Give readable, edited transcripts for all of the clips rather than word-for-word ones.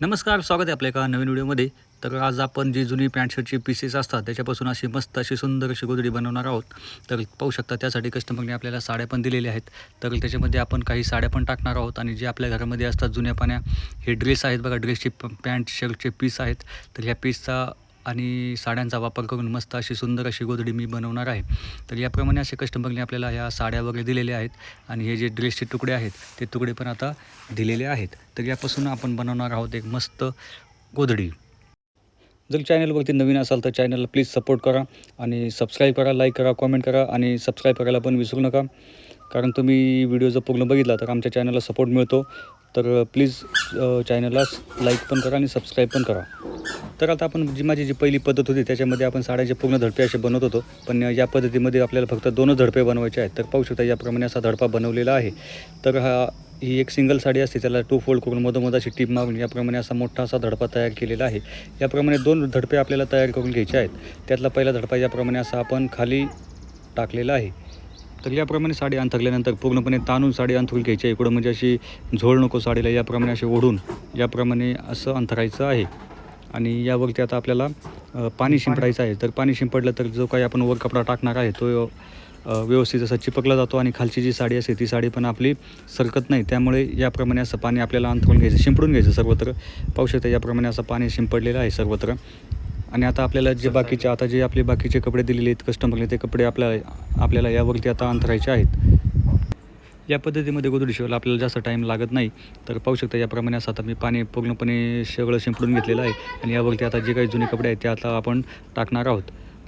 नमस्कार, स्वागत आहे आपल्या एका नवीन व्हिडिओमध्ये. तर आज आपण जी जुनी पॅन्ट शर्टची पीसेस असतात त्याच्यापासून अशी मस्त अशी सुंदर अशी गोधडी बनवणार आहोत. तर पाहू शकता त्यासाठी कस्टमरने आपल्याला साड्या पण दिलेल्या आहेत. तर त्याच्यामध्ये आपण काही साड्या पण टाकणार आहोत आणि जे आपल्या घरामध्ये असतात जुन्या पाण्या हे ड्रेस आहेत बघा, ड्रेसचे पॅन्ट शर्टचे पीस आहेत. तर ह्या पीसचा आणि साड्यांचा वापर करून मस्त अशी सुंदर अशी गोधडी मी बनवणार आहे. तर याप्रमाणे असे कस्टमरने आपल्याला ह्या साड्या वगैरे दिलेल्या आहेत आणि हे जे ड्रेसचे तुकडे आहेत ते तुकडे पण आता दिलेले आहेत. तर यापासून आपण बनवणार आहोत एक मस्त गोधडी. जर चॅनलवरती नवीन असाल तर चॅनलला प्लीज सपोर्ट करा आणि सबस्क्राईब करा, लाईक करा, कॉमेंट करा आणि सबस्क्राईब करायला पण विसरू नका. कारण तुम्ही व्हिडिओ जर पूर्ण बघितला तर आमच्या चॅनलला सपोर्ट मिळतो. तर प्लीज चॅनलला लाईक पण करा आणि सबस्क्राईब पण करा. तर आता आपण माझी जी पहिली पद्धत होती त्याच्यामध्ये आपण साड्याचे पूर्ण धडपे असे बनवत होतो. पण या पद्धतीमध्ये आपल्याला फक्त 2च धडपे बनवायचे आहेत. तर पाहू शकता याप्रमाणे असा धडपा बनवलेला आहे. तर ही एक सिंगल साडी असते, त्याला 2 फोल्ड करून मधोमध अशी टीप मारून याप्रमाणे असा मोठा असा धडपा तयार केलेला आहे. याप्रमाणे 2 धडपे आपल्याला तयार करून घ्यायचे आहेत. त्यातला पहिला धडपा याप्रमाणे असा आपण खाली टाकलेला आहे. तर याप्रमाणे साडी अंथरल्यानंतर पूर्णपणे ताणून साडी अंथरून घ्यायची आहे. इकडं म्हणजे अशी झोळ नको साडीला, याप्रमाणे असे ओढून याप्रमाणे असं अंथरायचं आहे. आणि यावरती आता आपल्याला पाणी शिंपडायचं आहे. तर पाणी शिंपडलं तर जो काही आपण वर कपडा टाकणार आहे तो व्यवस्थित असा चिपकला जातो आणि खालची जी साडी असते ती साडी पण आपली सरकत नाही. त्यामुळे याप्रमाणे असं पाणी आपल्याला अंथरून घ्यायचं, शिंपडून घ्यायचं सर्वत्र. पाहू शकता याप्रमाणे असं पाणी शिंपडलेलं आहे सर्वत्र. आणि आता आपल्याला जे आपले बाकीचे कपडे दिलेले आहेत कस्टमरने, ते कपडे आपल्याला यावरती आता अंथरायचे आहेत. या पद्धतीमध्ये गोधडी शिवायला आपल्याला जास्त टाईम लागत नाही. तर पाहू शकता याप्रमाणे असं आता मी पाणी पूर्णपणे सगळं शिंपडून घेतलेलं आहे आणि यावरती आता जे काही जुने कपडे आहेत ते आता आपण टाकणार आहोत.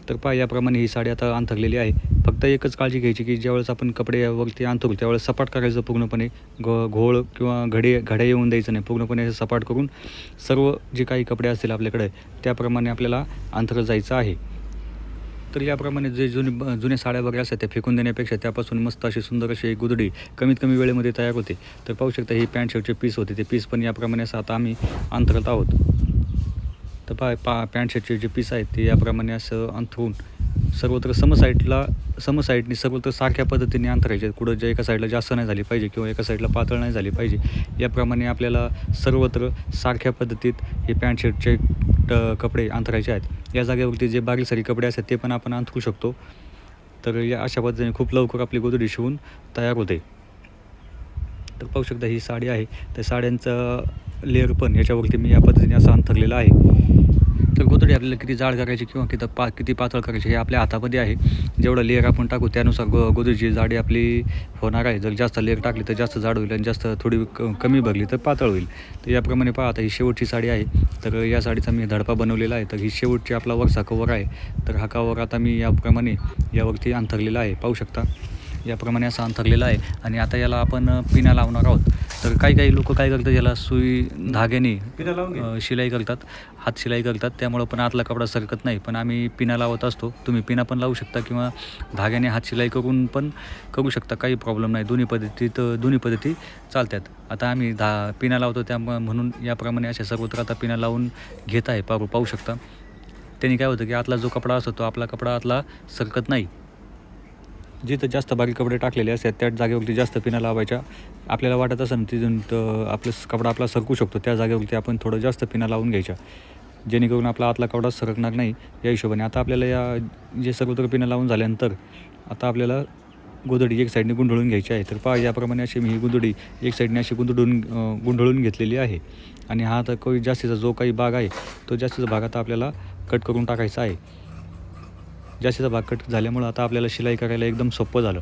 तर पहा याप्रमाणे ही साडी आता अंथरलेली आहे. फक्त एकच काळजी घ्यायची की ज्यावेळेस आपण कपडे यावरती अंथरू त्यावेळेस सपाट करायचं पूर्णपणे. घोळ किंवा घड्या येऊन द्यायचं नाही. पूर्णपणे सपाट करून सर्व जे काही कपडे असतील आपल्याकडे त्याप्रमाणे आपल्याला अंथरत जायचं आहे. तर याप्रमाणे जे जुन्या साड्या वगैरे असतात त्या फेकून देण्यापेक्षा त्यापासून मस्त अशी सुंदर अशी एक गोधडी कमीत कमी वेळेमध्ये तयार होते. तर पाहू शकता ही पॅन्ट शर्टचे पीस होते, ते पीस पण याप्रमाणे असं आता आम्ही अंथरत आहोत. तर पॅन्ट शर्टचे जे पीस आहेत ते याप्रमाणे असं अंथरून सर्वत्र समसाईडनी सर्वत्र सारख्या पद्धतीने अंथरायचे. कुठं जे एका साईडला जास्त नाही झाली पाहिजे किंवा एका साईडला पातळ नाही झाली पाहिजे. याप्रमाणे आपल्याला सर्वत्र सारख्या पद्धतीत हे पॅन्ट शर्टचे कपडे अंथरायचे आहेत. या जागेवरती जे बारीक कपडे असतात ते पण आपण अंथरू शकतो. तर या अशा पद्धतीने खूप लवकर आपली गोधडी शिवून तयार होते. तर पाहू शकता ही साडी आहे. तर साड्यांचं लेअर पण याच्यावरती मी या पद्धतीने असं अंथरलेलं आहे. तर गोधडी आपल्याला किती जाड करायची किंवा किती पातळ करायची हे आपल्या हातामध्ये आहे. जेवढं लेअर आपण टाकू त्यानुसार गोधडीची जाडी आपली होणार आहे. जर जास्त लेअर टाकली तर जास्त जाड होईल आणि जास्त थोडी कमी भरली तर पातळ होईल. तर याप्रमाणे पहा आता ही शेवटची साडी आहे. तर या साडीचा मी धडपा बनवलेला आहे. तर ही शेवटची आपला वरचा कवर आहे. तर हा कवर आता मी याप्रमाणे यावरती अंथरलेला आहे. पाहू शकता याप्रमाणे असं अंथरलेलं आहे. आणि आता याला आपण पिना लावणार आहोत. तर काही लोक काय करतात, याला सुई धाग्याने शिलाई करतात, हात शिलाई करतात, त्यामुळं पण आतला कपडा सरकत नाही. पण आम्ही पिना लावत असतो. तुम्ही पिना पण लावू शकता किंवा धाग्याने हात शिलाई करून पण करू शकता, काही प्रॉब्लेम नाही. दोन्ही पद्धती चालतात. आता आम्ही पिना लावतो म्हणून याप्रमाणे अशा सर्वत्र आता पिना लावून घेत आहे. पाहू शकता. त्यांनी काय होतं की आतला जो कपडा असतो तो आपला कपडा आतला सरकत नाही. जिथं जास्त बारीक कपडे टाकलेले असतात त्या जागेवरती जास्त पिना लावायच्या. आपल्याला वाटत असेल तिथून आपलं कपडा आपला सरकू शकतो त्या जागेवरती आपण थोडं जास्त पिना लावून घ्यायच्या, जेणेकरून आपला आतला कपडा सरकणार नाही. या हिशोबाने आता आपल्याला जे सर्वत्र पिना लावून झाल्यानंतर आता आपल्याला गोधडी एक साईडने गुंढळून घ्यायची आहे. तर पहा याप्रमाणे अशी मी ही गोधडी एक साईडने अशी गुंढळून घेतलेली आहे. आणि हा आता काही जास्तीचा जो काही भाग आहे तो जास्तीचा भाग आता आपल्याला कट करून टाकायचा आहे. जास्तीचा भाग कट झाल्यामुळं आता आपल्याला शिलाई करायला एकदम सोपं झालं.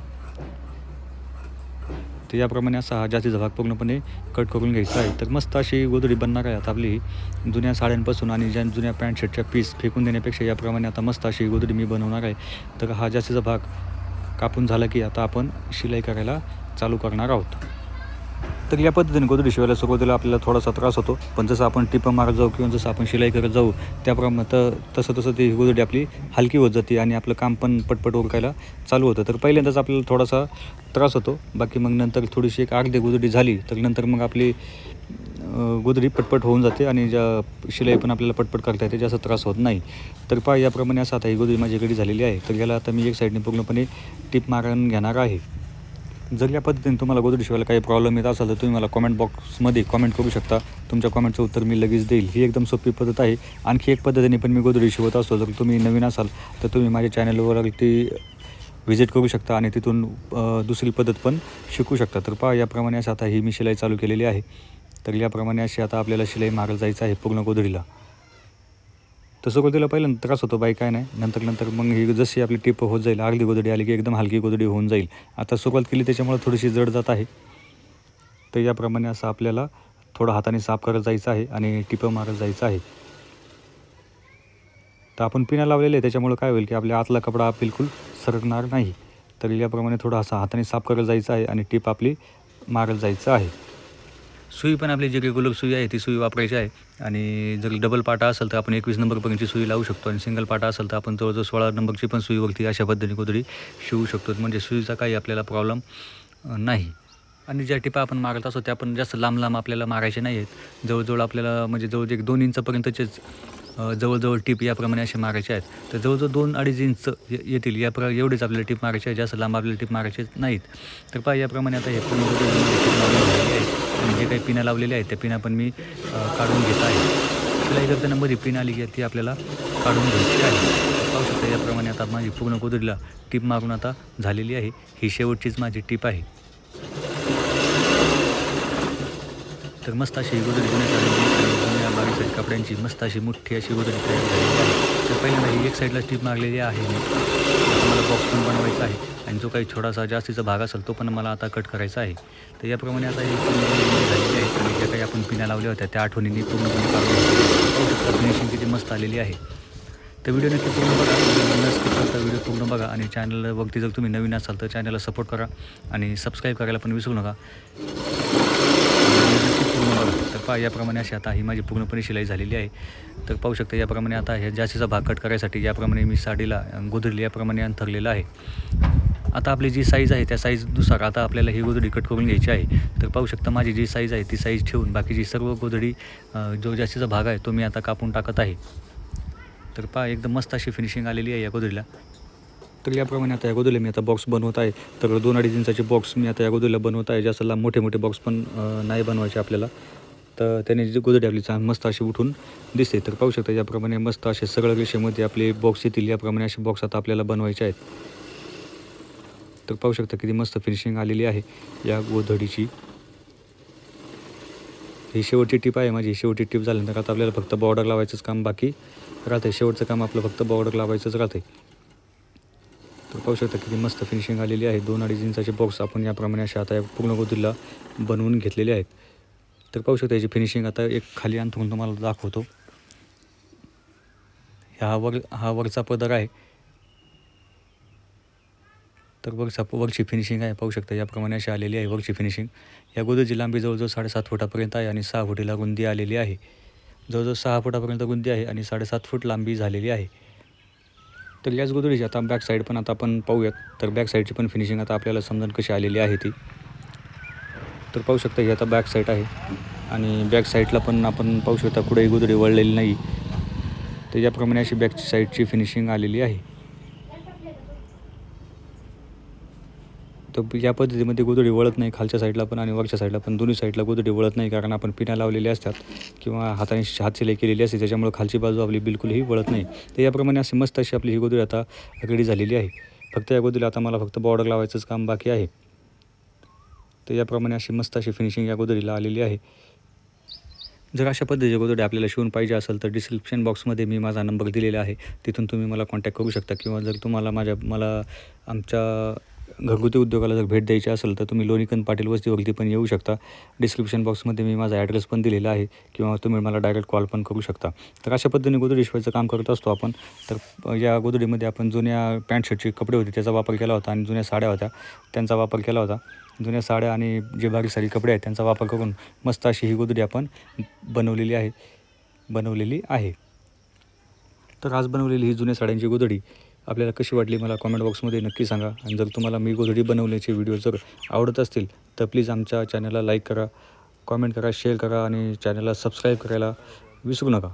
तर याप्रमाणे असा हा जास्तीचा भाग पूर्णपणे कट करून घ्यायचा आहे. तर मस्त अशी गोधडी बनणार आहे आता आपली जुन्या साड्यांपासून. आणि जुन्या पॅन्ट शर्टच्या पीस फेकून देण्यापेक्षा याप्रमाणे आता मस्त अशी गोधडी मी बनवणार आहे. तर हा जास्तीचा भाग कापून झाला की आता आपण शिलाई करायला चालू करणार आहोत. तर या पद्धतीने गोधडी शिवायला सुरुवातीला आपल्याला थोडासा त्रास होतो. पण जसं आपण टिपं मारत जाऊ किंवा जसं आपण शिलाई करत जाऊ त्याप्रमाणे तसं ती गोधडी आपली हलकी होत जाते आणि आपलं काम पण पटपट उरकायला चालू होतं. तर पहिल्यांदाच आपल्याला थोडासा त्रास होतो. बाकी मग नंतर थोडीशी एक अर्धी गोधडी झाली तर नंतर मग आपली गोधडी पटपट होऊन जाते आणि शिलाई पण आपल्याला पटपट करता येते, जास्त त्रास होत नाही. तर पहा याप्रमाणे असं आता ही गोधडी माझी रेडी झालेली आहे. तर याला आता मी एक साईडने पूर्णपणे टिप मारून घेणार आहे. जर या पद्धतीने तुम्हाला गोदडी शिवायला काही प्रॉब्लेम येत असेल तर तुम्ही मला कॉमेंट बॉक्समध्ये कॉमेंट करू शकता. तुमच्या कॉमेंटचं उत्तर मी लगेच देईल. ही एकदम सोपी पद्धत आहे. आणखी एक पद्धतीने पण मी गोदडी शिवत असतो. जर तुम्ही नवीन असाल तर तुम्ही माझ्या चॅनलवरती व्हिजिट करू शकता आणि तिथून दुसरी पद्धत पण शिकू शकता. तर पहा याप्रमाणे असं आता ही मी शिलाई चालू केलेली आहे. तर याप्रमाणे अशी आता आपल्याला शिलाई मारत जायचं आहे पूर्ण गोदडीला. तर सुरुवातीला पहिल्यांदा त्रास होतो बाई काय नाही, नंतर मग ही जशी आपली टिप होत जाईल, अर्धी गोदडी आली की एकदम हलकी गोदडी होऊन जाईल. आता सुरुवात केली त्याच्यामुळे थोडीशी जड जात आहे. तर याप्रमाणे असं आपल्याला थोडं हाताने साफ करत जायचं आहे आणि टिपं मारत जायचं आहे. तर आपण पिण्या लावलेले आहे त्याच्यामुळे काय होईल की आपल्या आतला कपडा बिलकुल सरकणार नाही. तर याप्रमाणे थोडं असं हाताने साफ करत जायचं आहे आणि टिप आपली मारत जायचं आहे. सुई पण आपली जी रेग्युलर सुई आहे ती सुई वापरायची आहे. आणि जर डबल पाटा असेल तर आपण 21 नंबरपर्यंतची सुई लावू शकतो आणि सिंगल पाटा असेल तर आपण जवळजवळ 16 नंबरची पण सुईवरती अशा पद्धतीने गोदडी शिवू शकतो. म्हणजे सुईचा काही आपल्याला प्रॉब्लेम नाही. आणि ज्या टिपा आपण मारत असतो त्या पण जास्त लांब आपल्याला मारायचे नाही आहेत. जवळजवळ आपल्याला म्हणजे जवळ 1-2 इंचापर्यंतचेच जवळजवळ टिप याप्रमाणे असे मारायचे आहेत. तर जवळजवळ 2-2.5 इंच येतील एवढेच आपल्याला टिप मारायचे आहे. जास्त लांब आपल्याला टिप मारायचे नाहीत. तर पहा याप्रमाणे आता हे पूर्ण गोदडीमध्ये टिप लावलेली आहे आणि जे काही पिना लावलेल्या आहेत त्या पिना पण मी काढून घेत आहे. शिलाई करताना मध्ये पिन आली की ती आपल्याला काढून घ्यायची आहे. पाहू शकता याप्रमाणे आता माझी पूर्ण गोदडीला टिप मारून आता झालेली आहे. ही शेवटचीच माझी टिप आहे. तर मस्त अशी गोदडी जुन्या बारीक कपड्यांची मस्त अशी मोठी अशी गोदडी तयार झालेली आहे. तर पहिल्यांदा ही एक साईडला टिप मारलेली आहे मी. मला बॉक्स पण बनवायचा आहे आणि जो काही थोडासा जास्तीचा भाग असेल तो पण मला आता कट करायचा आहे. तर याप्रमाणे आता ही झालेली आहे आणि ज्या काही आपण पिण्या लावल्या होत्या त्या आठवणींनी पूर्णपणे काढून फिनिशिंग किती मस्त आलेली आहे. तर व्हिडिओ नक्की पूर्ण बघा. न स्किप करता व्हिडिओ पूर्ण बघा आणि चॅनलवरती जर तुम्ही नवीन असाल तर चॅनलला सपोर्ट करा आणि सबस्क्राईब करायला पण विसरू नका. पूर्ण बघा. तर पहा याप्रमाणे अशी आता ही माझी पूर्णपणे शिलाई झालेली आहे. तर पाहू शकता याप्रमाणे आता ह्या जास्तीचा भाग कट करायसाठी याप्रमाणे मी साडीला गोदडीला याप्रमाणे अंथरलेलं आहे. आता आपली जी साईज आहे त्या साईजनुसार आता आपल्याला ही गोदडी कट करून घ्यायची आहे. तर पाहू शकता माझी जी साईज आहे ती साईज ठेवून बाकीची सर्व गोदडी जो जास्तीचा भाग आहे तो मी आता कापून टाकत आहे. तर पहा एकदम मस्त अशी फिनिशिंग आलेली आहे या गोदडीला. तर याप्रमाणे आता या गोदडीला मी आता बॉक्स बनवत आहे. तर 2-2.5 इंचाचे बॉक्स मी आता या गोदडीला बनवत आहे. जास्त लांब मोठे बॉक्स पण नाही बनवायचे आपल्याला. तर त्याने जी गोदडी आपली मस्त अशी उठून दिसते. तर पाहू शकता याप्रमाणे मस्त असे सगळ्या रेषेमध्ये आपले बॉक्स येतील याप्रमाणे असे बॉक्स आता आपल्याला बनवायचे आहेत. तर पाहू शकता किती मस्त फिनिशिंग आलेली आहे या गोदडीची. ही शेवटची टिप आहे माझी. शेवटची टिप झाल्यानंतर आता आपल्याला फक्त बॉर्डर लावायचंच काम बाकी राहतं. शेवटचं काम आपलं फक्त बॉर्डर लावायचंच राहतं. तर पाहू शकता किती मस्त फिनिशिंग आलेली आहे. 2-2.5 इंचाचे बॉक्स आपण याप्रमाणे अशा आता पूर्ण गोदडीला बनवून घेतलेले आहेत. तर पाहू शकता याची फिनिशिंग आता एक खाली आणून तुम्हाला दाखवतो. हा वरचा पदर आहे. तर वरची फिनिशिंग आहे पाहू शकता याप्रमाणे अशी आलेली आहे वरची फिनिशिंग. या गोदडीची लांबी जवळजवळ 7.5 फुटापर्यंत आहे आणि 6 फुटीला रुंदी आलेली आहे. जवळजवळ 6 फुटापर्यंत रुंदी आहे आणि 7.5 फूट लांबी झालेली आहे. तर याच गोदडीची आता बॅक साईड पण आता आपण पाहूयात. तर बॅक साईडची पण फिनिशिंग आता आपल्याला समजून कशी आलेली आहे ती. तर पाहू शकता ही आता बॅक साईड आहे आणि बॅक साईडला पण आपण पाहू शकता कुठेही गोदडी वळलेली नाही. तर याप्रमाणे अशी बॅक साईडची फिनिशिंग आलेली आहे. तर या पद्धतीमध्ये गोदडी वळत नाही खालच्या साईडला पण आणि वरच्या साईडला पण. दोन्ही साईडला गोदडी वळत नाही कारण आपण पिण्या लावलेल्या असतात किंवा हाताने हात शिलाई केलेली असते त्याच्यामुळे खालची बाजू आपली बिलकुलही वळत नाही. तर याप्रमाणे अशी मस्त अशी आपली ही गोदडी आता रेडी झालेली आहे. फक्त या गोदडीला आता मला फक्त बॉर्डर लावायचंच काम बाकी आहे. तर याप्रमाणे अशी मस्त अशी फिनिशिंग या गोदडीला आलेली आहे. जर अशा पद्धतीचे गोदडी आपल्याला शिवून पाहिजे असेल तर डिस्क्रिप्शन बॉक्समध्ये मी माझा नंबर दिलेला आहे. तिथून तुम्ही मला कॉन्टॅक्ट करू शकता किंवा जर तुम्हाला मला आमच्या घरगुती उद्योगाला जर भेट द्यायची असेल तर तुम्ही लोणीकंद पाटील वस्तीवरती पण येऊ शकता. डिस्क्रिप्शन बॉक्समध्ये मी माझा ॲड्रेस पण दिलेला आहे किंवा तुम्ही मला डायरेक्ट कॉल पण करू शकता. तर अशा पद्धतीने गोदडी शिवायचं काम करत असतो आपण. तर या गोदडीमध्ये आपण जुन्या पॅन्ट शर्टचे कपडे होते त्याचा वापर केला होता आणि जुन्या साड्या होत्या त्यांचा वापर केला होता. जुन्या साड्या आणि जे बारीक सारी कपडे आहेत त्यांचा वापर करून मस्त अशी ही गोदडी आपण बनवलेली आहे. तर आज बनवलेली ही जुन्या साड्यांची गोदडी आपल्याला कशी वाटली मला कॉमेंट बॉक्समध्ये नक्की सांगा. आणि जर तुम्हाला मी गोदडी बनवण्याचे व्हिडिओ जर आवडत असतील तर प्लीज आमच्या चॅनलला लाईक करा, कॉमेंट करा, शेअर करा आणि चॅनलला सबस्क्राईब करायला विसरू नका.